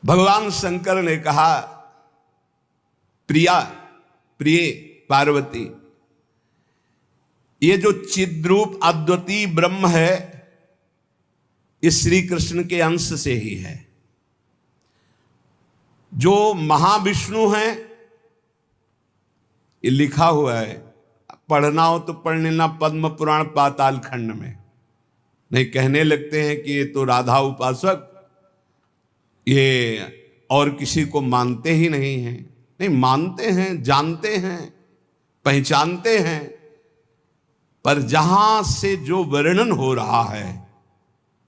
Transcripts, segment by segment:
भगवान शंकर ने कहा, प्रिया प्रिय पार्वती, ये जो चिद्रूप अद्वितीय ब्रह्म है ये श्री कृष्ण के अंश से ही है। जो महाविष्णु हैं ये लिखा हुआ है, पढ़ना हो तो पढ़ लेना पद्म पुराण पाताल खंड में। नहीं कहने लगते हैं कि ये तो राधा उपासक ये और किसी को मानते ही नहीं हैं। नहीं, मानते हैं, जानते हैं, पहचानते हैं, पर जहां से जो वर्णन हो रहा है,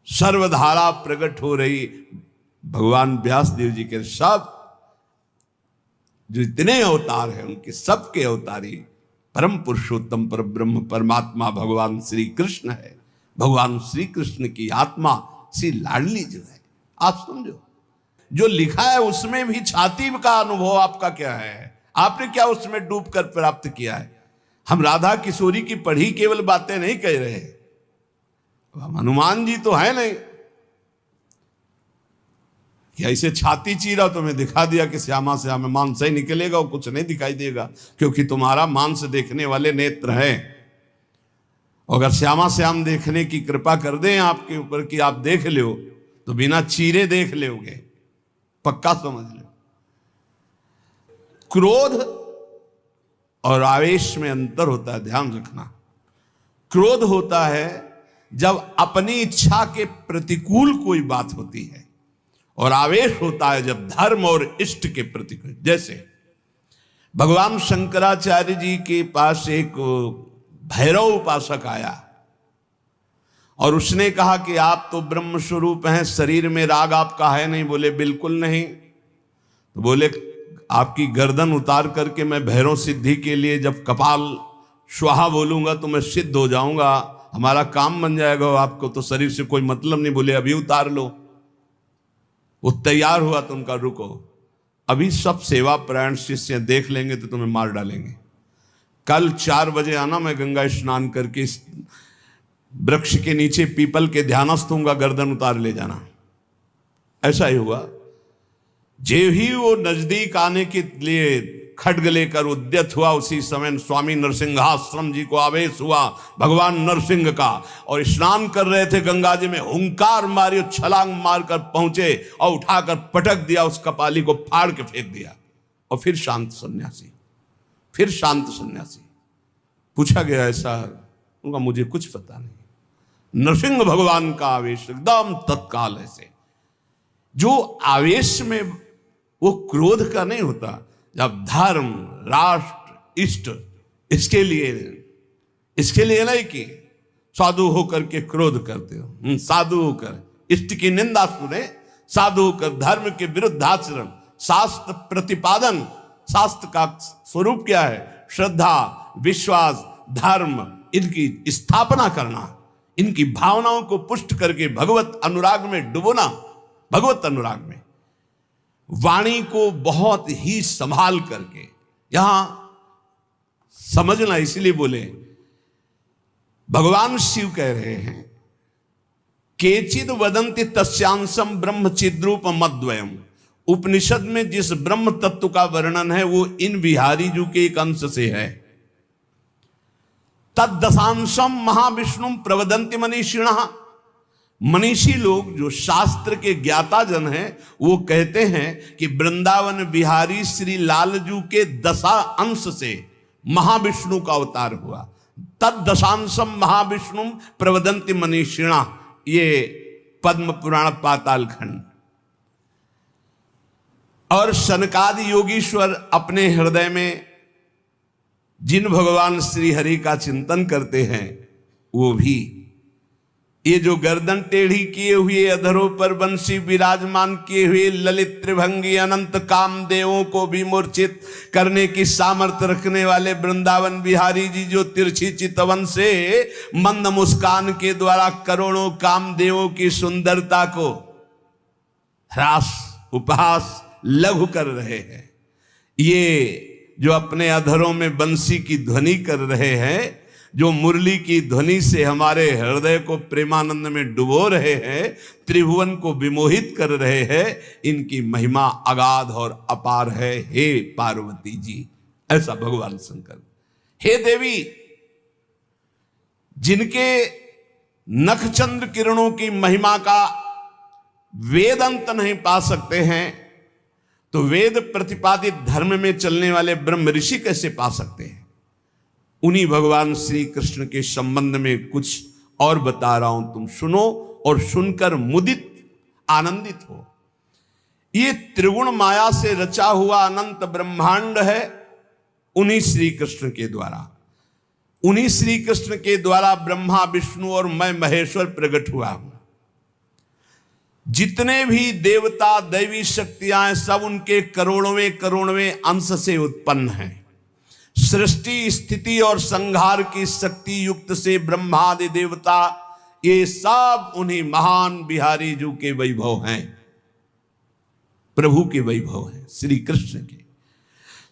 सर्वधारा प्रकट हो रही भगवान व्यासदेव जी के सब जो इतने अवतार हैं उनके सबके अवतारी परम पुरुषोत्तम पर ब्रह्म परमात्मा भगवान श्री कृष्ण है। भगवान श्री कृष्ण की आत्मा श्री लाडली जो है, आप समझो, जो लिखा है उसमें भी छाती का अनुभव आपका क्या है? आपने क्या उसमें डूब कर प्राप्त किया है? हम राधा किशोरी की पढ़ी केवल बातें नहीं कह रहे, हम हनुमान जी तो है नहीं कि ऐसे छाती चीरा तो मैं दिखा दिया कि श्यामा श्याम मांस ही निकलेगा और कुछ नहीं दिखाई देगा, क्योंकि तुम्हारा मांस देखने वाले नेत्र हैं। अगर श्यामा श्याम देखने की कृपा कर दें आपके ऊपर कि आप देख लो तो बिना चीरे देख लोगे, पक्का समझ लो। क्रोध और आवेश में अंतर होता है, ध्यान रखना। क्रोध होता है जब अपनी इच्छा के प्रतिकूल कोई बात होती है, और आवेश होता है जब धर्म और इष्ट के प्रतिकूल। जैसे भगवान शंकराचार्य जी के पास एक भैरव उपासक आया और उसने कहा कि आप तो ब्रह्म स्वरूप हैं, शरीर में राग आपका है नहीं? बोले बिल्कुल नहीं। तो बोले आपकी गर्दन उतार करके मैं भैरव सिद्धि के लिए जब कपाल स्वाहा बोलूंगा तो मैं सिद्ध हो जाऊंगा, हमारा काम बन जाएगा, आपको तो शरीर से कोई मतलब नहीं। बोले अभी उतार लो। वो तैयार हुआ तो उनका रुको, अभी सब सेवा परायण शिष्य देख लेंगे तो तुम्हें मार डालेंगे। कल 4 बजे आना, मैं गंगा स्नान करके वृक्ष के नीचे पीपल के ध्यानस्थ हूंगा, गर्दन उतार ले जाना। ऐसा ही हुआ। जे ही वो नजदीक आने के लिए खड्ग लेकर उद्यत हुआ, उसी समय स्वामी नरसिंहाश्रम जी को आवेश हुआ भगवान नरसिंह का, और स्नान कर रहे थे गंगा जी में, हुंकार मारी, छलांग मारकर पहुंचे और उठाकर पटक दिया, उस कपाली को फाड़ के फेंक दिया। और फिर शांत सन्यासी, फिर शांत सन्यासी। पूछा गया ऐसा? उनका मुझे कुछ पता नहीं। नरसिंह भगवान का आवेश एकदम तत्काल ऐसे, जो आवेश में वो क्रोध का नहीं होता। जब धर्म, राष्ट्र, इष्ट, इसके लिए नहीं कि साधु होकर के क्रोध करते हो। साधु होकर इष्ट की निंदा सुने, साधु होकर धर्म के विरुद्ध आचरण, शास्त्र प्रतिपादन। शास्त्र का स्वरूप क्या है? श्रद्धा, विश्वास, धर्म, इनकी स्थापना करना, इनकी भावनाओं को पुष्ट करके भगवत अनुराग में डुबोना। भगवत अनुराग में वाणी को बहुत ही संभाल करके, यहां समझना, इसलिए बोले भगवान शिव कह रहे हैं, केचिद वदंति तस्यांशम ब्रह्म चिद्रूप मद्वयम। उपनिषद में जिस ब्रह्म तत्व का वर्णन है वो इन बिहारी जी के एक अंश से है। तद्दशांशम महाविष्णु प्रवदंति मनीषिणः। मनीषी लोग जो शास्त्र के ज्ञाता जन हैं वो कहते हैं कि वृंदावन बिहारी श्री लालजू के 10 अंश से महाविष्णु का अवतार हुआ। तद्दशांशम महाविष्णु प्रवदंति मनीषिणः, ये पद्म पुराण पाताल खंड। और सनकादि योगीश्वर अपने हृदय में जिन भगवान श्री हरि का चिंतन करते हैं वो भी ये जो गर्दन टेढ़ी किए हुए, अधरों पर बंसी विराजमान किए हुए ललित त्रिभंगी अनंत कामदेवों को भी मूर्छित करने की सामर्थ्य रखने वाले वृंदावन बिहारी जी, जो तिरछी चितवन से मंद मुस्कान के द्वारा करोड़ों कामदेवों की सुंदरता को ह्रास, उपहास, लघु कर रहे हैं, ये जो अपने अधरों में बंसी की ध्वनि कर रहे हैं, जो मुरली की ध्वनि से हमारे हृदय को प्रेमानंद में डुबो रहे हैं, त्रिभुवन को विमोहित कर रहे हैं, इनकी महिमा अगाध और अपार है। हे पार्वती जी, ऐसा भगवान शंकर। हे देवी, जिनके नखचंद्र किरणों की महिमा का वेद अंत नहीं पा सकते हैं, तो वेद प्रतिपादित धर्म में चलने वाले ब्रह्म ऋषि कैसे पा सकते हैं? उन्हीं भगवान श्री कृष्ण के संबंध में कुछ और बता रहा हूं, तुम सुनो और सुनकर मुदित आनंदित हो। ये त्रिगुण माया से रचा हुआ अनंत ब्रह्मांड है उन्हीं श्री कृष्ण के द्वारा। उन्हीं श्री कृष्ण के द्वारा ब्रह्मा विष्णु और मैं महेश्वर प्रकट हुआ हूं। जितने भी देवता दैवी शक्तियां हैं, सब उनके करोड़वें करोड़वें अंश से उत्पन्न हैं। सृष्टि स्थिति और संहार की शक्ति युक्त से ब्रह्मादि देवता, ये सब उन्हीं महान बिहारी जी के वैभव हैं, प्रभु के वैभव हैं, श्री कृष्ण के।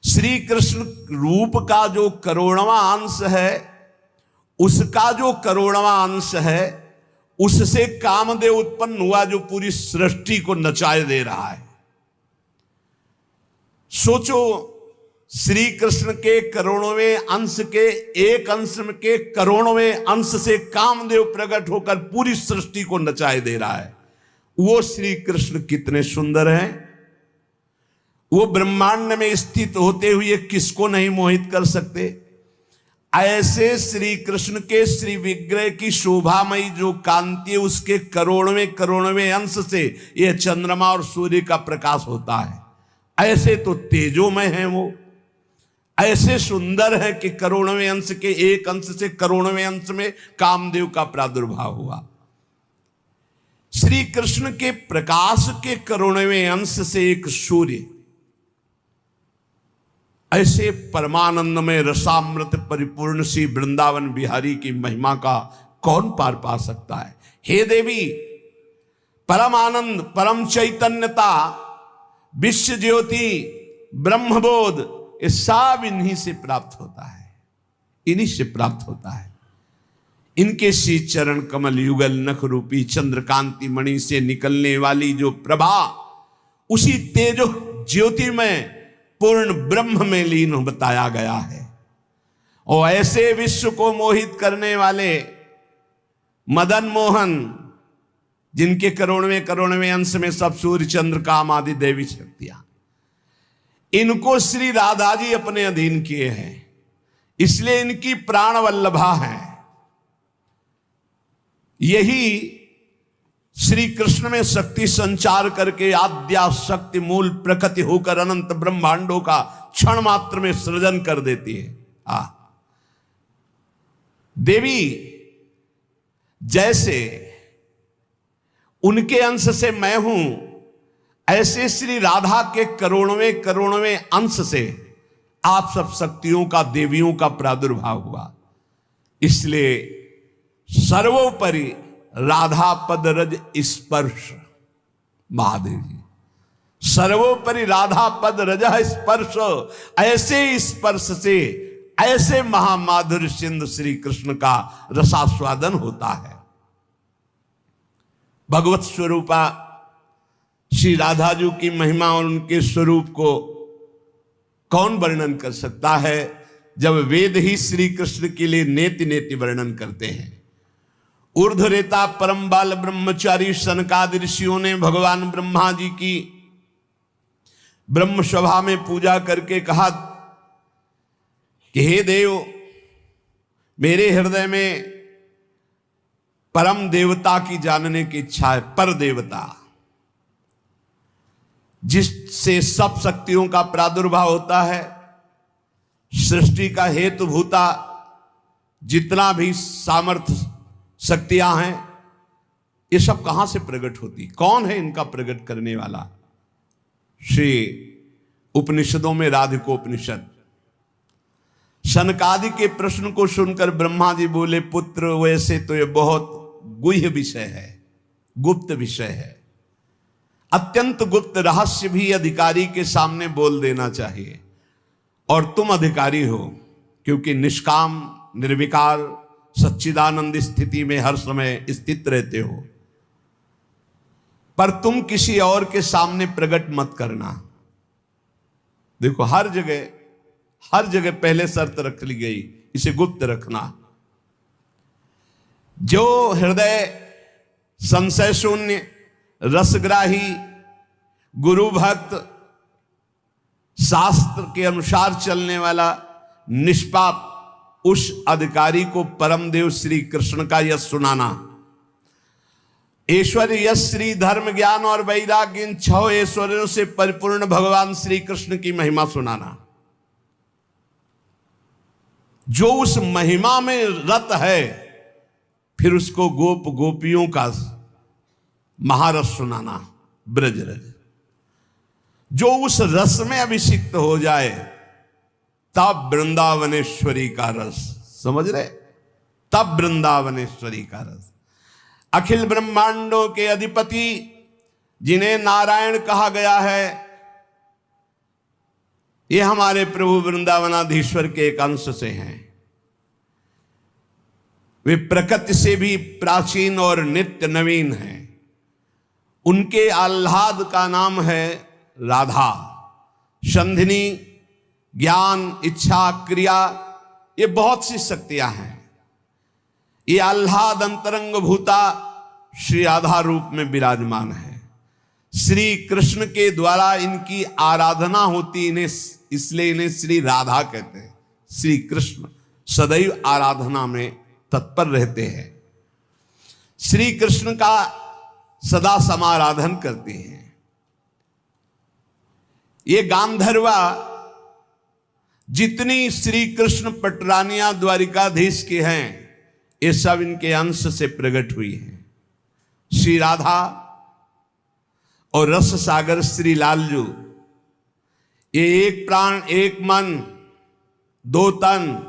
श्री कृष्ण रूप का जो करोड़वां अंश है, उसका जो करोड़वां अंश है, उससे कामदेव उत्पन्न हुआ जो पूरी सृष्टि को नचाए दे रहा है। सोचो, श्री कृष्ण के करोड़वें अंश के एक अंश के करोड़वें अंश से कामदेव प्रकट होकर पूरी सृष्टि को नचाए दे रहा है। वो श्री कृष्ण कितने सुंदर हैं। वो ब्रह्मांड में स्थित होते हुए किसको नहीं मोहित कर सकते। ऐसे श्री कृष्ण के श्री विग्रह की शोभामयी जो कांति है, उसके करोड़वें करोड़वें अंश से यह चंद्रमा और सूर्य का प्रकाश होता है। ऐसे तो तेजोमय हैं वो, ऐसे सुंदर है कि करोड़वें अंश के एक अंश से करोड़वें अंश में कामदेव का प्रादुर्भाव हुआ। श्री कृष्ण के प्रकाश के करोड़वें अंश से एक सूर्य, ऐसे परमानंद में रसामृत परिपूर्ण श्री वृंदावन बिहारी की महिमा का कौन पार पा सकता है। हे देवी, परम आनंद, परम चैतन्यता, विश्व ज्योति, ब्रह्मबोध, ये सब इन्हीं से प्राप्त होता है, इन्हीं से प्राप्त होता है। इनके श्री चरण कमल युगल नख रूपी चंद्रकांति मणि से निकलने वाली जो प्रभा, उसी तेजो ज्योति में पूर्ण ब्रह्म में लीन बताया गया है। और ऐसे विश्व को मोहित करने वाले मदन मोहन, जिनके करोड़वें करोड़वें अंश में सब सूर्य चंद्र काम आदि देवी शक्तियां, इनको श्री राधा जी अपने अधीन किए हैं, इसलिए इनकी प्राण वल्लभा है। यही श्री कृष्ण में शक्ति संचार करके आद्या शक्ति मूल प्रकृति होकर अनंत ब्रह्मांडों का क्षण मात्र में सृजन कर देती है। देवी, जैसे उनके अंश से मैं हूं, ऐसे श्री राधा के करोड़वें करोड़वें अंश से आप सब शक्तियों का, देवियों का प्रादुर्भाव हुआ। इसलिए सर्वोपरि राधा पद रज स्पर्श, महादेव जी, सर्वोपरि राधा पद रज स्पर्श, ऐसे स्पर्श से ऐसे महामाधुर्य सिंधु श्री कृष्ण का रसास्वादन होता है। भगवत स्वरूपा श्री राधा जी की महिमा और उनके स्वरूप को कौन वर्णन कर सकता है, जब वेद ही श्री कृष्ण के लिए नेति नेति वर्णन करते हैं। ऊर्ध्वरेता परम बाल ब्रह्मचारी सनकादि ऋषियों ने भगवान ब्रह्मा जी की ब्रह्म सभा में पूजा करके कहा कि हे देव, मेरे हृदय में परम देवता की जानने की इच्छा है। पर देवता, जिससे सब शक्तियों का प्रादुर्भाव होता है, सृष्टि का हेतु भूता जितना भी सामर्थ्य शक्तियां हैं, ये सब कहां से प्रकट होती, कौन है इनका प्रकट करने वाला। श्री उपनिषदों में राधिकोपनिषद, सनकादि के प्रश्न को सुनकर ब्रह्मा जी बोले, पुत्र, वैसे तो ये बहुत गुह्य विषय है, गुप्त विषय है, अत्यंत गुप्त रहस्य भी अधिकारी के सामने बोल देना चाहिए, और तुम अधिकारी हो, क्योंकि निष्काम निर्विकार सच्चिदानंद स्थिति में हर समय स्थित रहते हो, पर तुम किसी और के सामने प्रकट मत करना। देखो हर जगह पहले शर्त रख ली गई, इसे गुप्त रखना। जो हृदय संशय शून्य, रसग्राही, गुरु भक्त, शास्त्र के अनुसार चलने वाला निष्पाप, उस अधिकारी को परम देव श्री कृष्ण का यश सुनाना। ऐश्वर्य, यश, श्री, धर्म, ज्ञान और वैराग्य, इन 6 ऐश्वर्यों से परिपूर्ण भगवान श्री कृष्ण की महिमा सुनाना। जो उस महिमा में रत है, फिर उसको गोप गोपियों का महारस सुनाना, ब्रज रज। जो उस रस में अभिषिक्त हो जाए, तब वृंदावनेश्वरी का रस, समझ रहे, तब वृंदावनेश्वरी का रस। अखिल ब्रह्मांडों के अधिपति जिन्हें नारायण कहा गया है, ये हमारे प्रभु वृंदावनाधीश्वर के एक अंश से हैं। वे प्रकृति से भी प्राचीन और नित्य नवीन हैं। उनके आह्लाद का नाम है राधा। संधिनी, ज्ञान, इच्छा, क्रिया, ये बहुत सी शक्तियां हैं। ये आह्लाद अंतरंग भूता श्री राधा रूप में विराजमान है। श्री कृष्ण के द्वारा इनकी आराधना होती, इन्हें इसलिए इन्हें श्री राधा कहते हैं। श्री कृष्ण सदैव आराधना में तत्पर रहते हैं। श्री कृष्ण का सदा समाराधन करते हैं। ये गांधर्वा जितनी श्री कृष्ण पटरानिया द्वारिकाधीश के हैं, ये सब इनके अंश से प्रकट हुई हैं। श्री राधा और रस सागर श्री लालजू, ये एक प्राण, एक मन, 2 तन,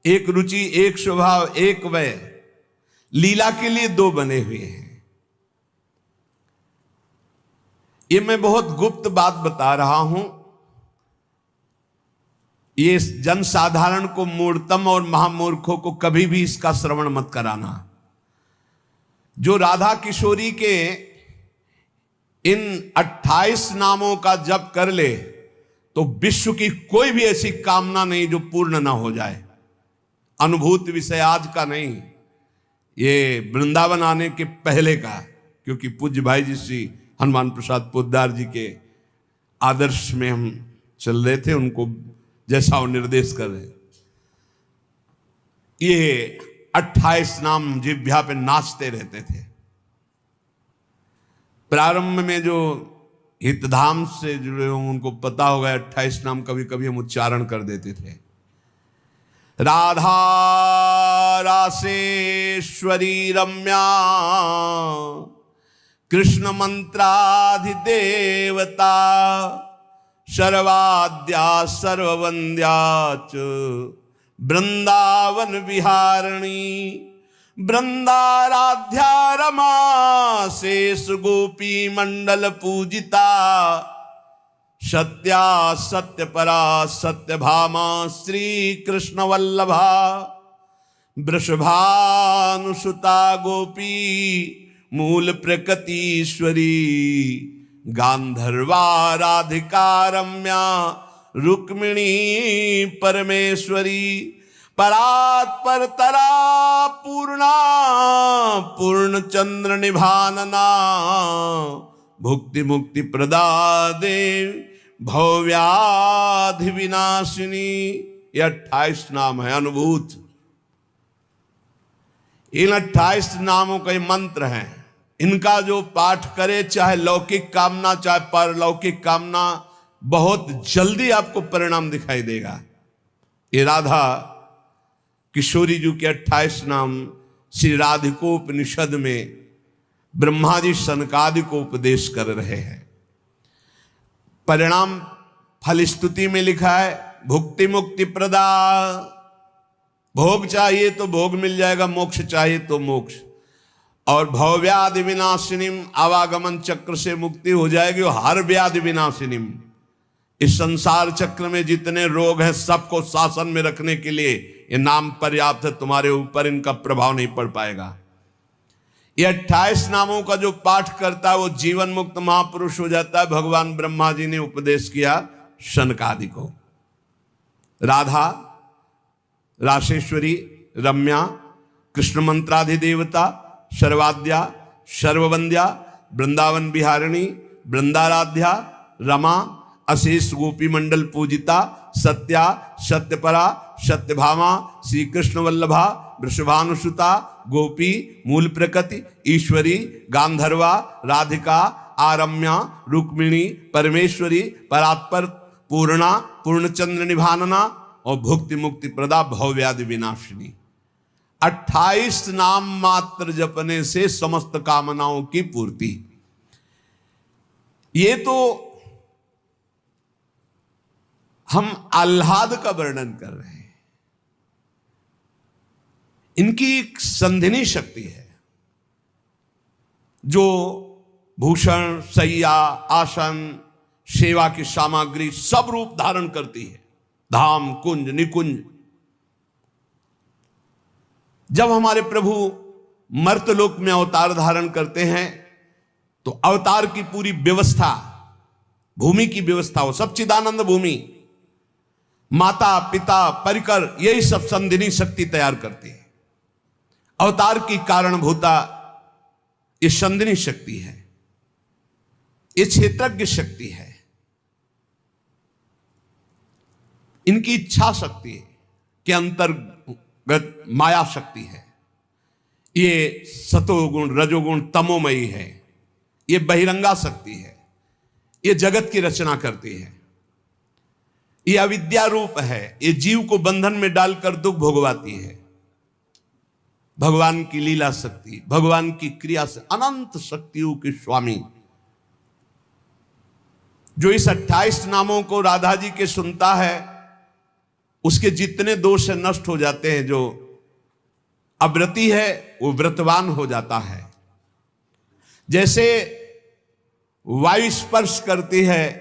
एक रुचि, एक स्वभाव, एक वय, लीला के लिए 2 बने हुए हैं। ये मैं बहुत गुप्त बात बता रहा हूं। ये जनसाधारण को, मूर्तम और महामूर्खों को कभी भी इसका श्रवण मत कराना। जो राधा किशोरी के इन 28 नामों का जप कर ले, तो विश्व की कोई भी ऐसी कामना नहीं जो पूर्ण ना हो जाए। अनुभूत विषय आज का नहीं, ये वृंदावन आने के पहले का, क्योंकि पूज्य भाई जी श्री हनुमान प्रसाद पोद्दार जी के आदर्श में हम चल रहे थे, उनको जैसा वो निर्देश कर रहे। ये 28 नाम जिह्वा पे नाचते रहते थे। प्रारंभ में जो हितधाम से जुड़े हों उनको पता होगा, 28 नाम कभी कभी हम उच्चारण कर देते थे। राधा रासेश्वरी रम्या, कृष्ण मंत्राधिदेवता, सर्वाद्या सर्ववंद्या च वृंदावन विहारिणी, वृंदाराध्या रमा शेष गोपी मंडल पूजिता, सत्या सत्यपरा सत्यभामा श्री कृष्ण वल्लभा, वृषभानुसुता गोपी मूल प्रकृतीश्वरी, गांधर्वा राधिका रम्या रुक्मिणी परमेश्वरी, परात्पर तरा पूर्णा पूर्ण चंद्र निभानना, भुक्ति मुक्ति प्रदा देव भव्याधि विनाशिनी। ये 28 नाम है अनुभूत। इन 28 नामों का मंत्र है। इनका जो पाठ करे, चाहे लौकिक कामना चाहे परलौकिक कामना, बहुत जल्दी आपको परिणाम दिखाई देगा। ये राधा किशोरी जी के 28 नाम श्री राधिकोपनिषद में ब्रह्मा जी सनकादि को उपदेश कर रहे हैं। परिणाम फल स्तुति में लिखा है, भुक्ति मुक्ति प्रदा। भोग चाहिए तो भोग मिल जाएगा, मोक्ष चाहिए तो मोक्ष। और भवव्याधि विनाशिनीम, आवागमन चक्र से मुक्ति हो जाएगी। और हर व्याधि विनाशिनीम, इस संसार चक्र में जितने रोग हैं सबको शासन में रखने के लिए ये नाम पर्याप्त है, तुम्हारे ऊपर इनका प्रभाव नहीं पड़ पाएगा। ये 28 नामों का जो पाठ करता है वो जीवन मुक्त महापुरुष हो जाता है। भगवान ब्रह्मा जी ने उपदेश किया शनकादि को। राधा, राशेश्वरी, रम्या, कृष्ण मंत्राधिदेवता, सर्वाद्या, सर्ववंद्या, वृंदावन बिहारिणी, वृंदाराध्या, रमा, अशेष गोपी मंडल पूजिता, सत्या, सत्यपरा, सत्यभामा, श्री कृष्ण वल्लभा, वृषभानुसुता, गोपी, मूल प्रकृति, ईश्वरी, गांधर्वा, राधिका, आरम्या, रुक्मिणी, परमेश्वरी, परात्पर, पूर्णा, पूर्णचंद्र निभानना और भुक्ति मुक्ति प्रदा, भवव्याधि विनाशिनी। 28 नाम मात्र जपने से समस्त कामनाओं की पूर्ति। ये तो हम आह्लाद का वर्णन कर रहे हैं। इनकी एक संधिनी शक्ति है जो भूषण, शैया, आसन, सेवा की सामग्री सब रूप धारण करती है। धाम, कुंज, निकुंज। जब हमारे प्रभु मर्तलोक में अवतार धारण करते हैं तो अवतार की पूरी व्यवस्था, भूमि की व्यवस्था हो, सच्चिदानंद भूमि, माता, पिता, परिकर, यही सब संधिनी शक्ति तैयार करती है। अवतार की कारणभूता ये संधिनी शक्ति है, ये क्षेत्रज्ञ शक्ति है, इनकी इच्छा शक्ति के अंतर्गत माया शक्ति है। ये सतोगुण, रजोगुण, तमोमयी है। ये बहिरंगा शक्ति है। ये जगत की रचना करती है। ये अविद्या रूप है। ये जीव को बंधन में डालकर दुख भोगवाती है। भगवान की लीला शक्ति, भगवान की क्रिया से अनंत शक्तियों के स्वामी जो इस 28 नामों को राधा जी के सुनता है, उसके जितने दोष नष्ट हो जाते हैं। जो अव्रती है वो व्रतवान हो जाता है। जैसे वायु स्पर्श करती है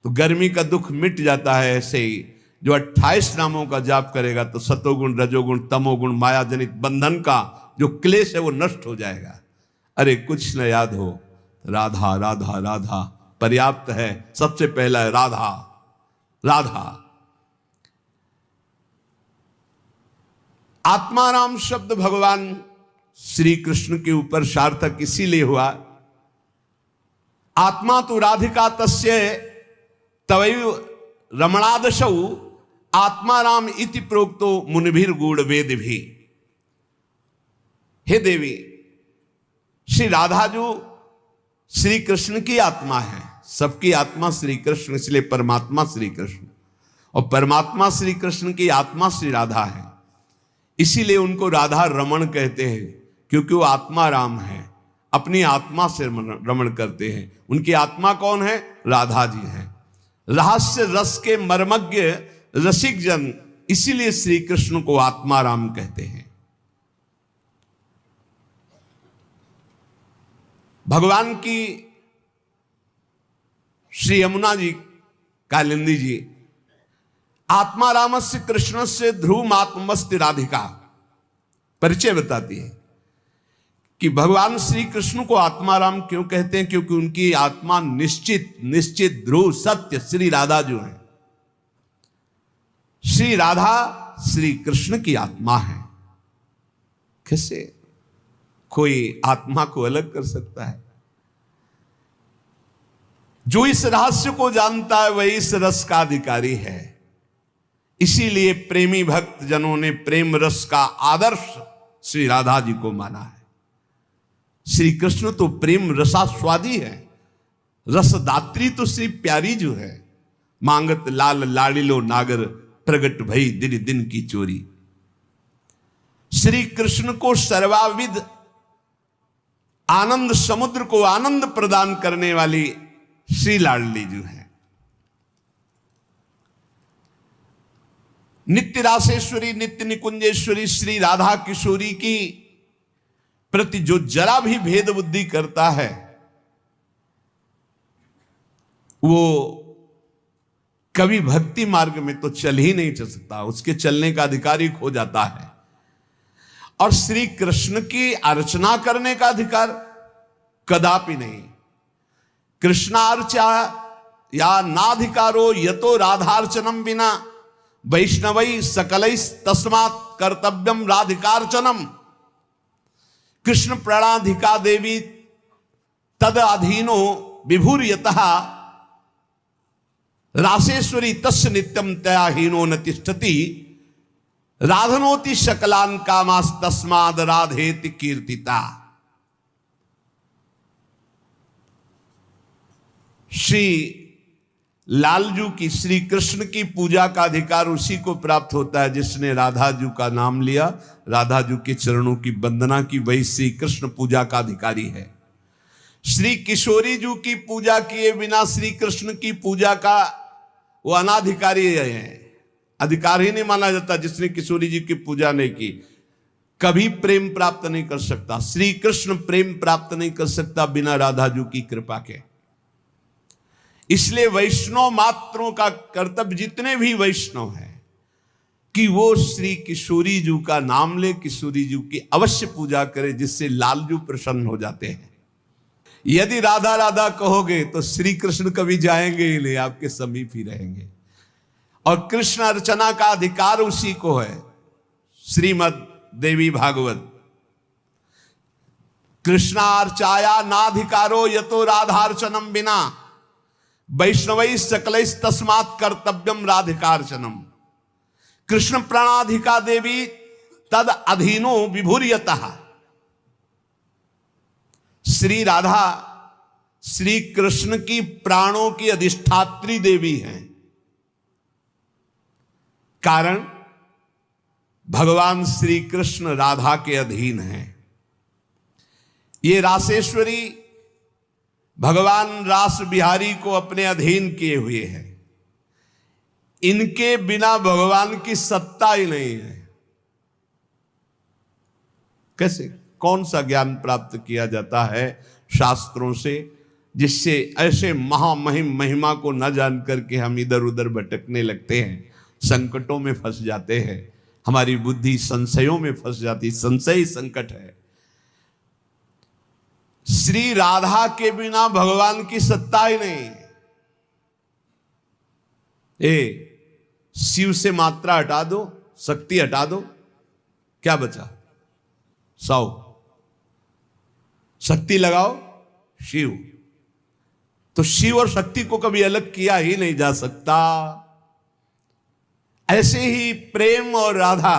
तो गर्मी का दुख मिट जाता है, ऐसे ही जो 28 नामों का जाप करेगा तो सतोगुण, रजोगुण, तमोगुण, माया जनित बंधन का जो क्लेश है वो नष्ट हो जाएगा। अरे कुछ न याद हो, राधा राधा राधा पर्याप्त है। सबसे पहला है राधा राधा। आत्माराम शब्द भगवान श्री कृष्ण के ऊपर सार्थक इसीलिए हुआ, आत्मा तो राधिका तस्य तवैव रमणादशौ आत्माराम इति प्रोक्तो मुनिभिर गूढ़ वेद भी। हे देवी, श्री राधा जो श्री कृष्ण की आत्मा है, सबकी आत्मा श्री कृष्ण, इसलिए परमात्मा श्री कृष्ण, और परमात्मा श्री कृष्ण की आत्मा श्री राधा है। इसीलिए उनको राधा रमण कहते हैं, क्योंकि वो आत्मा राम है, अपनी आत्मा से रमण करते हैं। उनकी आत्मा कौन है? राधा जी हैं। रहस्य रस के मर्मज्ञ रसिक जन, इसीलिए श्री कृष्ण को आत्मा राम कहते हैं। भगवान की श्री यमुना जी, कालिंदी जी, आत्मा रामस्य कृष्ण से ध्रुव आत्मस्ति राधिका परिचय बताती है कि भगवान श्री कृष्ण को आत्मा राम क्यों कहते हैं? क्योंकि उनकी आत्मा निश्चित निश्चित ध्रुव सत्य श्री राधा जो है, श्री राधा श्री कृष्ण की आत्मा है। कैसे कोई आत्मा को अलग कर सकता है? जो इस रहस्य को जानता है वही इस रस का अधिकारी है। इसीलिए प्रेमी भक्त जनों ने प्रेम रस का आदर्श श्री राधा जी को माना है। श्री कृष्ण तो प्रेम रसास्वादी है, रसदात्री तो श्री प्यारी जो है। मांगत लाल लाड़िलो नागर, प्रगट भई दिन दिन की चोरी। श्री कृष्ण को सर्वाविध आनंद समुद्र को आनंद प्रदान करने वाली श्री लाडली जो है। नित्य रासेश्वरी, नित्य निकुंजेश्वरी श्री राधा किशोरी की प्रति जो जरा भी भेद बुद्धि करता है वो कभी भक्ति मार्ग में तो चल ही नहीं चल सकता, उसके चलने का अधिकार ही खो जाता है। और श्री कृष्ण की अर्चना करने का अधिकार कदापि नहीं। कृष्णार्चा या नाधिकारो यतो राधार्चनम बिना वैष्णवै सकलै तस्मात् कर्तव्यम राधिकार्चनम। कृष्ण प्रणाधिका देवी तद अधीनो विभूर्यतः रासेश्वरी तस्य नित्यम तया हीनो न तिष्ठति राधनोति शकलान कामास तस्माद राधेति कीर्तिता। श्री लालजू की, श्री कृष्ण की पूजा का अधिकार उसी को प्राप्त होता है जिसने राधाजू का नाम लिया, राधाजू के चरणों की वंदना की, वही श्री कृष्ण पूजा का अधिकारी है। श्री किशोरी जू की पूजा किए बिना श्री कृष्ण की पूजा का वो अनाधिकारी है, अधिकार ही नहीं माना जाता। जिसने किशोरी जी की पूजा नहीं की कभी प्रेम प्राप्त नहीं कर सकता। श्री कृष्ण प्रेम प्राप्त नहीं कर सकता बिना राधाजू की कृपा के। इसलिए वैष्णव मात्रों का कर्तव्य, जितने भी वैष्णव हैं, कि वो श्री किशोरी जू का नाम ले, किशोरी जू की अवश्य पूजा करे, जिससे लालजू प्रसन्न हो जाते हैं। यदि राधा राधा कहोगे तो श्री कृष्ण कभी जाएंगे ही नहीं, आपके समीप ही रहेंगे। और कृष्ण अर्चना का अधिकार उसी को है। श्रीमद देवी भागवत, कृष्णार्चाया नाधिकारो यतो राधार्चनम बिना वैष्णवै सकलै तस्मात् कर्तव्यम राधिकार्चनम। कृष्ण प्रणाधिका देवी तद अधीनो विभूर्यतः। श्री राधा श्री कृष्ण की प्राणों की अधिष्ठात्री देवी हैं। कारण भगवान श्री कृष्ण राधा के अधीन हैं। ये रासेश्वरी भगवान रास बिहारी को अपने अधीन किए हुए हैं। इनके बिना भगवान की सत्ता ही नहीं है। कैसे, कौन सा ज्ञान प्राप्त किया जाता है शास्त्रों से, जिससे ऐसे महामहिम महिमा को न जान करके हम इधर उधर भटकने लगते हैं, संकटों में फंस जाते हैं, हमारी बुद्धि संशयों में फंस जाती। संशय संकट है। श्री राधा के बिना भगवान की सत्ता ही नहीं। शिव से मात्रा हटा दो, शक्ति हटा दो, क्या बचा? 100। शक्ति लगाओ शिव। तो शिव और शक्ति को कभी अलग किया ही नहीं जा सकता। ऐसे ही प्रेम और राधा,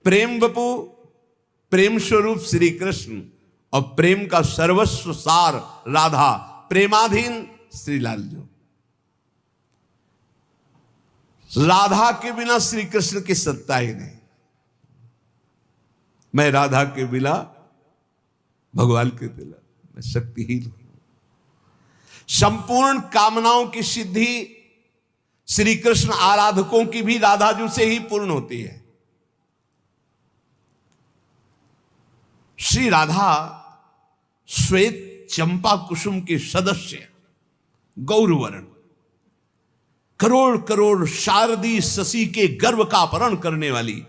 प्रेम बपू, प्रेम स्वरूप श्री कृष्ण, और प्रेम का सर्वस्व सार राधा, प्रेमाधीन श्री लालजू। राधा के बिना श्री कृष्ण की सत्ता ही नहीं। मैं राधा के बिना भगवान के बिना मैं शक्तिहीन हूं। संपूर्ण कामनाओं की सिद्धि श्री कृष्ण आराधकों की भी राधाजू से ही पूर्ण होती है। श्री राधा श्वेत चंपा कुसुम के सदस्य, गौरवर्ण, करोड़ करोड़ शारदी शशि के गर्भ का अपहरण करने वाली,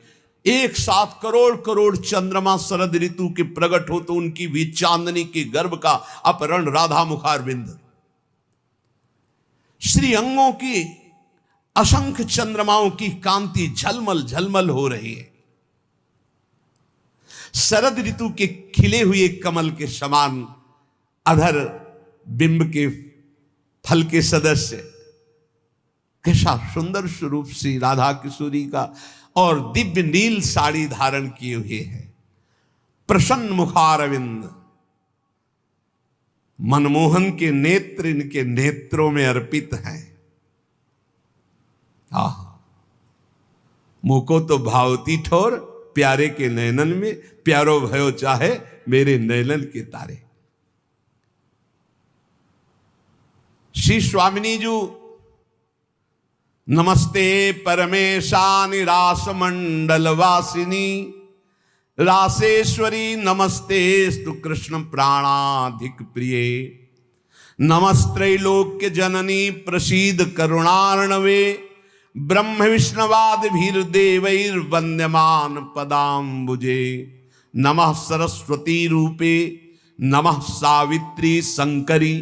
एक साथ करोड़ करोड़ चंद्रमा शरद ऋतु के प्रकट हो तो उनकी भी चांदनी के गर्भ का अपहरण राधा मुखारविंद। श्री अंगों की असंख्य चंद्रमाओं की कांति झलमल झलमल हो रही है। शरद ऋतु के खिले हुए कमल के समान अधर बिंब के फल के सदस्य, कैसा सुंदर स्वरूप श्री राधा किशोरी का। और दिव्य नील साड़ी धारण किए हुए है, प्रसन्न मुखारविंद, मनमोहन के नेत्र इनके नेत्रों में अर्पित हैं। मुको तो भावती ठोर प्यारे के नयनन में, प्यारो भयो चाहे मेरे नयनन के तारे। श्री स्वामिनी जू, नमस्ते परमेशानि रास मंडल वासिनी, रासेश्वरी नमस्ते स्तु कृष्ण प्राणाधिक प्रिये। नमस्त्रैलोक्य जननी प्रसीद करुणार्णवे ब्रह्म विष्णवाद भीर देवैर्वन्द्यमान पदाम्बुजे नमः सरस्वती रूपे नमः सावित्री शंकरी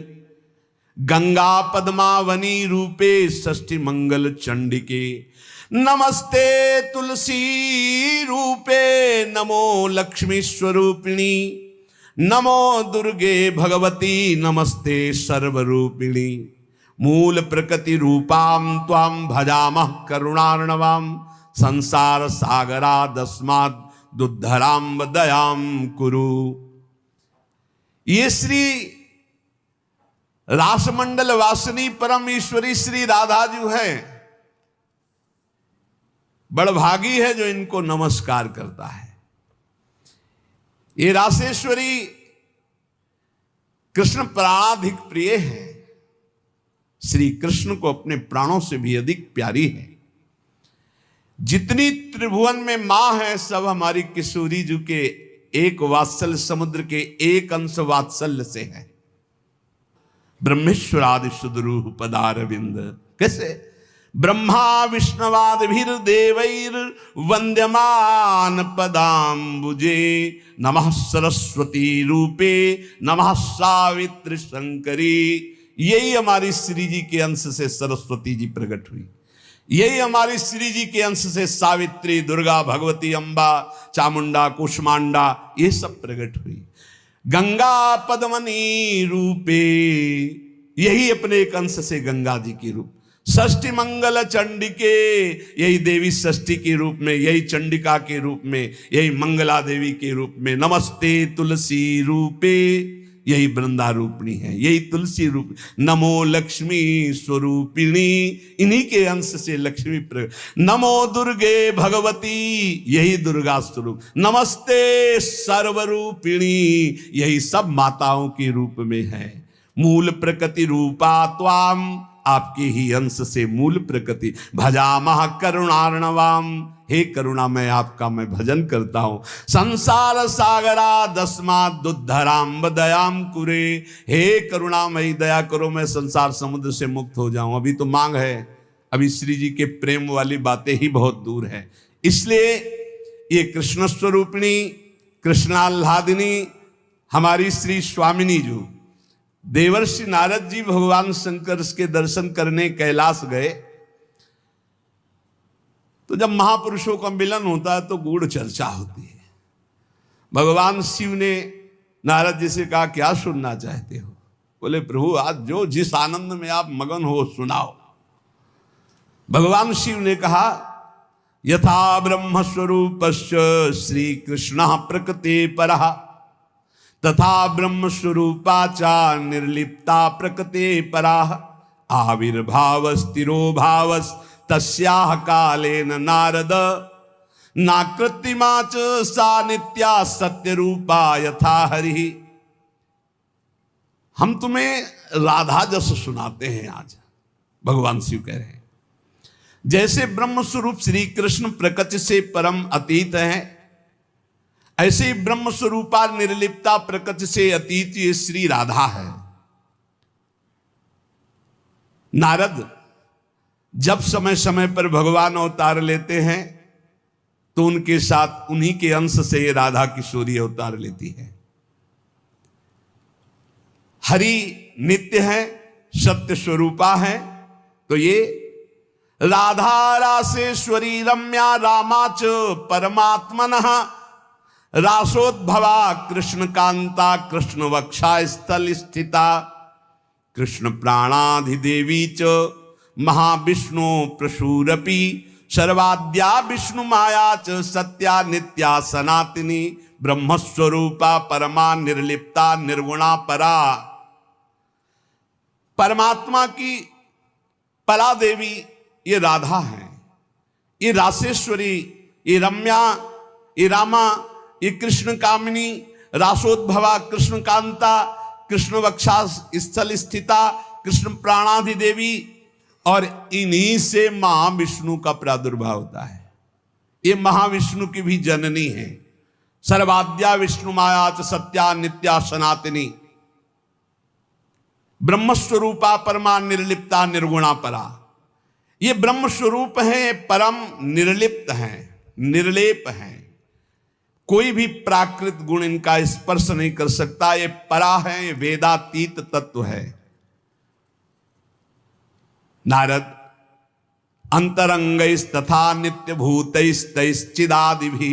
गंगा पद्मावनी रूपे षष्ठी मंगल चंडिके नमस्ते तुलसी रूपे नमो लक्ष्मी स्वरूपिणी नमो दुर्गे भगवती नमस्ते सर्वरूपिणी मूल प्रकृति रूपाम त्वाम भजामः करुणार्णवाम संसार सागरादस्माद् दुद्धराम दयाम कुरु। ये श्री रासमंडल वासिनी परम ईश्वरी श्री राधा जी है। बड़भागी है जो इनको नमस्कार करता है। ये रासेश्वरी कृष्ण प्राणाधिक प्रिय है, श्री कृष्ण को अपने प्राणों से भी अधिक प्यारी है। जितनी त्रिभुवन में मां है सब हमारी किशोरी जी के एक वात्सल्य समुद्र के एक अंश वात्सल्य से है। ब्रह्मेश्वरादि सुदरूह पदारविंद कैसे ब्रह्मा विष्णवादिभिर देवैर वंद्यमान पदाम्बुजे नमः सरस्वती रूपे नमः सावित्री शंकरी। यही हमारी श्री जी के अंश से सरस्वती जी प्रकट हुई, यही हमारी श्री जी के अंश से सावित्री, दुर्गा, भगवती, अंबा, चामुंडा, कुष्मांडा ये सब प्रकट हुई। गंगा पद्मनी रूपे यही अपने एक अंश से गंगा जी की रूप। षष्ठी मंगल चंडिके यही देवी षष्ठी के रूप में, यही चंडिका के रूप में, यही मंगला देवी के रूप में। नमस्ते तुलसी रूपे यही वृंदा रूपिणी है, यही तुलसी रूप। नमो लक्ष्मी स्वरूपिणी इन्हीं के अंश से लक्ष्मी प्रकट। नमो दुर्गे भगवती यही दुर्गा स्वरूप। नमस्ते सर्वरूपिणी यही सब माताओं के रूप में है। मूल प्रकृति रूपा त्वाम आपके ही अंश से मूल प्रकृति। भजामः करुणार्णवाम हे करुणा मैं आपका मैं भजन करता हूं। संसार सागरा दस्माद् दुद्धराम दयाम कुरे हे करुणामयी दया करो मैं संसार समुद्र से मुक्त हो जाऊं। अभी तो मांग है, अभी श्री जी के प्रेम वाली बातें ही बहुत दूर है। इसलिए ये कृष्ण स्वरूपिणी कृष्णाल्हादिनी हमारी श्री स्वामिनी जो देवर्षि नारद जी भगवान शंकर के दर्शन करने कैलाश गए तो जब महापुरुषों का मिलन होता है तो गूढ़ चर्चा होती है। भगवान शिव ने नारद जी से कहा क्या सुनना चाहते हो? बोले प्रभु आज जो जिस आनंद में आप मगन हो सुनाओ। भगवान शिव ने कहा यथा ब्रह्म स्वरूपस्य श्री कृष्ण प्रकृति परः तथा ब्रह्म स्वरूपाचा निर्लिप्ता प्रकृति पराः आविर्भावस्तिरो भावस् तस्याह कालेन नारद नाकृत्रिमा च सा नित्या सत्य रूपा यथा हरि। हम तुम्हें राधा जस सुनाते हैं। आज भगवान शिव कह रहे हैं जैसे ब्रह्म स्वरूप श्री कृष्ण प्रकृति से परम अतीत है, ऐसे ब्रह्म स्वरूपा निर्लिप्ता प्रकृति से अतीत ये श्री राधा है। नारद जब समय समय पर भगवान अवतार लेते हैं तो उनके साथ उन्हीं के अंश से ये राधा किशोरी अवतार लेती है। हरि नित्य है, सत्य स्वरूपा है, तो ये राधा रासेश्वरी रम्या रामाच परमात्मनः रासोद्भवा कृष्ण कांता कृष्ण वक्षा स्थल स्थिता कृष्ण प्राणाधिदेवी च महाविष्णु प्रसूरपि सर्वाद्या विष्णु माया च सत्या नित्या सनातनी ब्रह्मस्वरूपा परमा निर्लिप्ता निर्गुणा परा। परमात्मा की परा देवी ये राधा है, ये रासेश्वरी, ये रम्या, ये रामा, ये कृष्ण कामिनी, रासोद्भवा कृष्ण कांता कृष्ण वक्षा स्थल स्थिता कृष्ण प्राणाधि देवी, और इन्हीं से महाविष्णु का प्रादुर्भाव होता है। ये महाविष्णु की भी जननी है। सर्वाद्या विष्णु माया च सत्या नित्या सनातनी ब्रह्म स्वरूपा परमा निर्लिप्ता निर्गुणा परा। ये ब्रह्म स्वरूप है, परम निर्लिप्त हैं, निर्लेप हैं, कोई भी प्राकृत गुण इनका स्पर्श नहीं कर सकता। ये परा है, ये वेदातीत तत्व है। नारद अंतरंगैस्तथा नित्य भूतैस्तैश्चिदादिभिः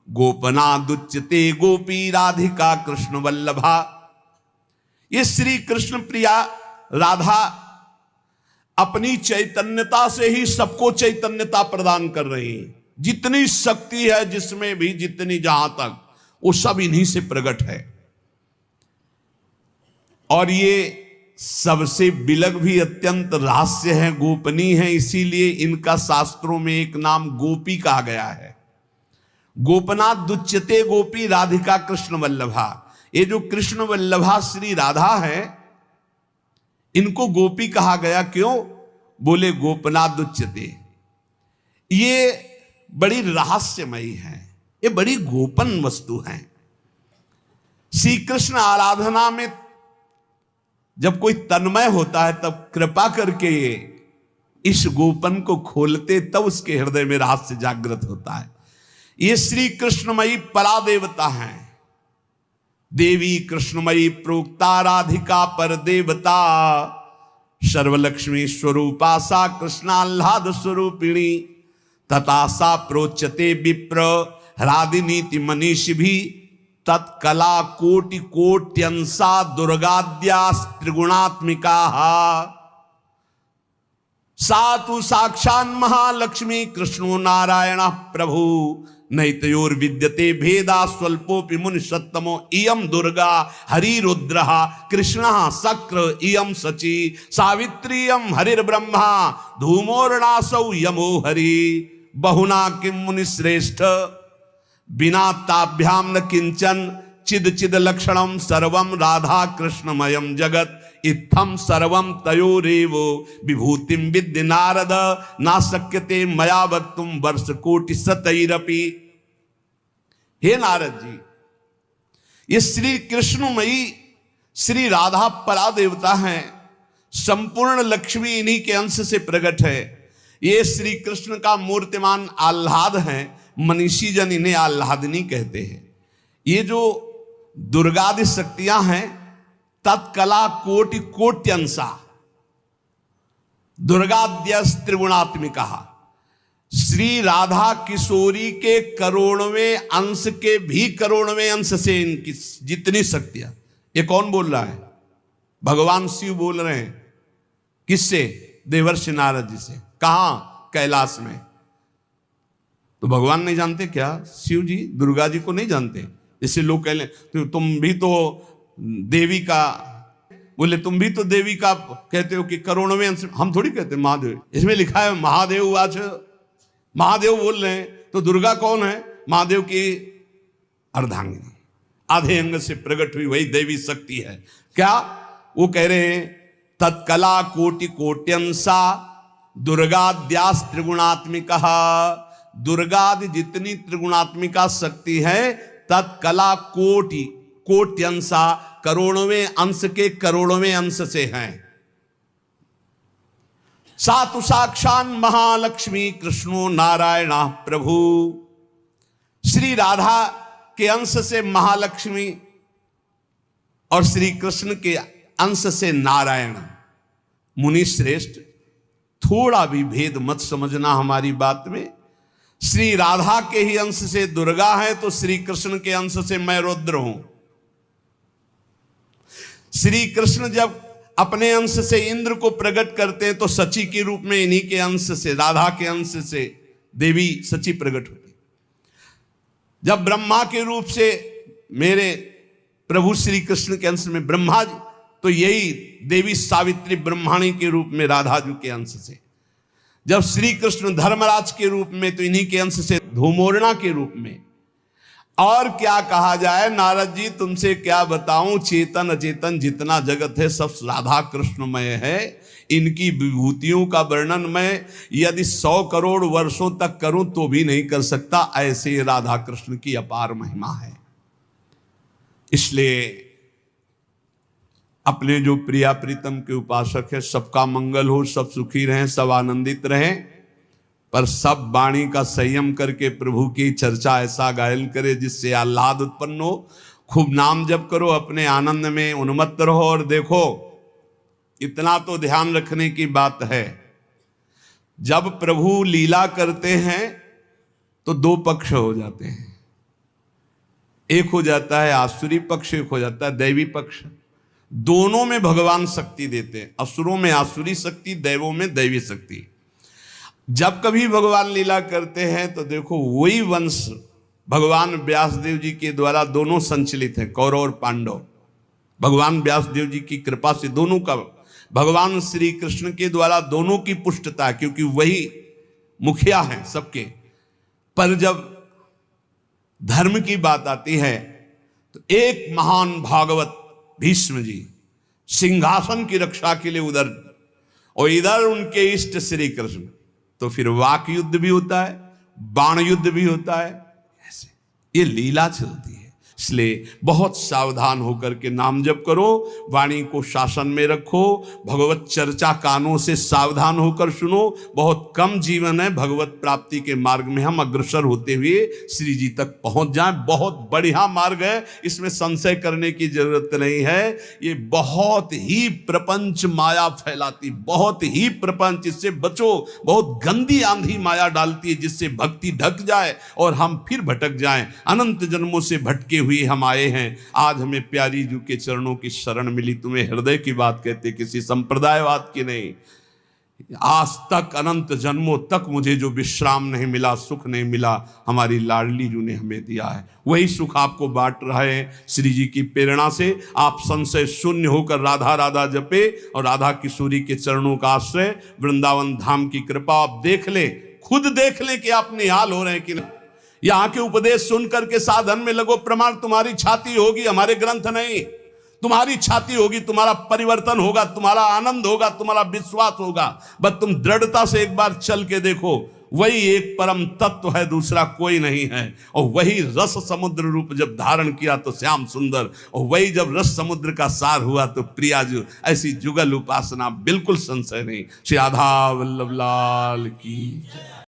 गोपनादुच्यते गोपी राधिका कृष्ण वल्लभा। ये श्री कृष्ण प्रिया राधा अपनी चैतन्यता से ही सबको चैतन्यता प्रदान कर रही है। जितनी शक्ति है जिसमें भी, जितनी जहां तक, वो सब इन्हीं से प्रकट है। और ये सबसे विलग भी अत्यंत रहस्य है, गोपनीय है, इसीलिए इनका शास्त्रों में एक नाम गोपी कहा गया है। गोपनाथ दुच्यते गोपी राधिका कृष्ण वल्लभा। ये जो कृष्ण वल्लभा श्री राधा है, इनको गोपी कहा गया। क्यों? बोले गोपनाथ दुच्यते, ये बड़ी रहस्यमयी है, ये बड़ी गोपन वस्तु है। श्री कृष्ण आराधना में जब कोई तन्मय होता है तब कृपा करके इस गोपन को खोलते, तब उसके हृदय में रहस्य जागृत होता है। ये श्री कृष्णमयी परा देवता है। देवी कृष्णमयी प्रोक्ता राधिका पर देवता, सर्वलक्ष्मी स्वरूपा सा कृष्णाह्लाद स्वरूपिणी, तथा सा प्रोच्यते विप्र ह्रादिनीति मनीषि भी, तत्कला कोटि कोट्यंसा दुर्गाद्या त्रिगुणात्मिका। सातु साक्षान् महालक्ष्मी कृष्णो नारायण प्रभु, नैतयोर विद्यते भेदा स्वल्पोपि मुनि सत्तमो। इयं दुर्गा हरिरुद्रः कृष्णः शक्र इयं शची, सावित्रीयं हरिर्ब्रह्मा धूमोर्णासौ यमो हरि। बहुना किं मुनि श्रेष्ठ बिना ताभ्याम न किंचन, चिद चिद लक्षणम सर्वम राधा कृष्णमयम जगत, इत्थम सर्वम तयोरेव विभूतिम विद्य नारद, ना शक्यते मया वक्तुम वर्ष कोटि शतैरपि। हे नारद जी, ये श्री कृष्णमयी श्री राधा परा देवता हैं। संपूर्ण लक्ष्मी इन्हीं के अंश से प्रकट है। ये श्री कृष्ण का मूर्तिमान आह्लाद है। मनीषी जन इन्हें आह्लादिनी कहते हैं। ये जो दुर्गादि शक्तियां हैं, तत्कला कोटि कोट्यंसा, दुर्गाद्यस त्रिगुणात्मिका। श्री राधा किशोरी के करोड़वें अंश के भी करोड़वें अंश से इनकी जितनी शक्तियां। ये कौन बोल रहा है? भगवान शिव बोल रहे हैं। किससे? देवर्षि नारद जी से। कहां? कैलाश में। तो भगवान नहीं जानते क्या? शिव जी दुर्गा जी को नहीं जानते? जैसे लोग कह लें तो तुम भी तो देवी का, बोले तुम भी तो देवी का कहते हो कि करोड़वें अंश। हम थोड़ी कहते महादेव, इसमें लिखा है महादेव आज, महादेव बोल रहे हैं। तो दुर्गा कौन है? महादेव की अर्धांगिनी, आधे अंग से प्रकट हुई वही देवी शक्ति है। क्या वो कह रहे हैं? तत्कला कोटि कोट्यंसा दुर्गाद्यास त्रिगुणात्मिका। दुर्गादि जितनी त्रिगुणात्मिका शक्ति है, तत्कला कोटि कोट्यंसा, करोड़वें अंश के करोड़वें अंश से हैं। सातु साक्षान महालक्ष्मी कृष्णो नारायण प्रभु। श्री राधा के अंश से महालक्ष्मी और श्री कृष्ण के अंश से नारायण। मुनि श्रेष्ठ, थोड़ा भी भेद मत समझना हमारी बात में। श्री राधा के ही अंश से दुर्गा है, तो श्री कृष्ण के अंश से मैं रुद्र हूं। श्री कृष्ण जब अपने अंश से इंद्र को प्रकट करते हैं, तो सची के रूप में इन्हीं के अंश से, राधा के अंश से देवी सची प्रकट होती। जब ब्रह्मा के रूप से मेरे प्रभु श्री कृष्ण के अंश में ब्रह्मा जी, तो यही देवी सावित्री ब्रह्माणी के रूप में राधा जी के अंश से। जब श्री कृष्ण धर्मराज के रूप में, तो इन्हीं के अंश से धूमोर्णा के रूप में। और क्या कहा जाए नारद जी, तुमसे क्या बताऊं, चेतन अचेतन जितना जगत है सब राधा कृष्णमय है। इनकी विभूतियों का वर्णन मैं यदि 100 करोड़ वर्षों तक करूं तो भी नहीं कर सकता। ऐसे राधा कृष्ण की अपार महिमा है। इसलिए अपने जो प्रिया प्रीतम के उपासक है, सबका मंगल हो, सब सुखी रहें, सब आनंदित रहें, पर सब वाणी का संयम करके प्रभु की चर्चा ऐसा गायन करे जिससे आह्लाद उत्पन्न हो। खूब नाम जप करो, अपने आनंद में उन्मत्त रहो। और देखो, इतना तो ध्यान रखने की बात है, जब प्रभु लीला करते हैं तो दो पक्ष हो जाते हैं। एक हो जाता है आसुरी पक्ष, एक हो जाता है दैवी पक्ष। दोनों में भगवान शक्ति देते हैं, असुरों में आसुरी शक्ति, दैवों में दैवी शक्ति। जब कभी भगवान लीला करते हैं तो देखो, वही वंश भगवान व्यासदेव जी के द्वारा दोनों संचलित हैं, कौरव और पांडव। भगवान व्यासदेव जी की कृपा से दोनों का, भगवान श्री कृष्ण के द्वारा दोनों की पुष्टता, क्योंकि वही मुखिया हैं सबके। पर जब धर्म की बात आती है तो एक महान भागवत भीष्म जी सिंहासन की रक्षा के लिए उधर, और इधर उनके इष्ट श्री कृष्ण। तो फिर वाक युद्ध भी होता है, बाण युद्ध भी होता है, ऐसे ये लीला चलती है। इसलिए बहुत सावधान होकर के नाम जप करो, वाणी को शासन में रखो, भगवत चर्चा कानों से सावधान होकर सुनो। बहुत कम जीवन है, भगवत प्राप्ति के मार्ग में हम अग्रसर होते हुए श्री जी तक पहुंच जाएं। बहुत बढ़िया मार्ग है, इसमें संशय करने की जरूरत नहीं है। ये बहुत ही प्रपंच माया फैलाती, बहुत ही प्रपंच, इससे बचो। बहुत गंदी आंधी माया डालती है जिससे भक्ति ढक जाए और हम फिर भटक जाएं। अनंत जन्मों से भटके हुए हम आए हैं, आज हमें प्यारी जी के चरणों की शरण मिली। तुम्हें हृदय की बात कहते, किसी संप्रदायवाद की नहीं। आज तक अनंत जन्मों तक मुझे जो विश्राम नहीं मिला, सुख नहीं मिला, हमारी लाडली जी ने हमें दिया है। वही सुख आपको बांट रहे हैं श्री जी की प्रेरणा से। आप संशय शून्य होकर राधा राधा जपे और राधा किशोरी के चरणों का आश्रय, वृंदावन धाम की कृपा आप देख लें, खुद देख लें कि आप निहाल हो रहे हैं कि नहीं। यहाँ के उपदेश सुन करके साधन में लगो, प्रमाण तुम्हारी छाती होगी, हमारे ग्रंथ नहीं। तुम्हारी छाती होगी, तुम्हारा परिवर्तन होगा, तुम्हारा आनंद होगा, तुम्हारा विश्वास होगा। बस तुम दृढ़ता से एक बार चल के देखो, वही एक परम तत्व है, दूसरा कोई नहीं है। और वही रस समुद्र रूप जब धारण किया तो श्याम सुंदर, और वही जब रस समुद्र का सार हुआ तो प्रियाजू। ऐसी जुगल उपासना, बिल्कुल संशय नहीं। श्री राधा वल्लभ लाल की।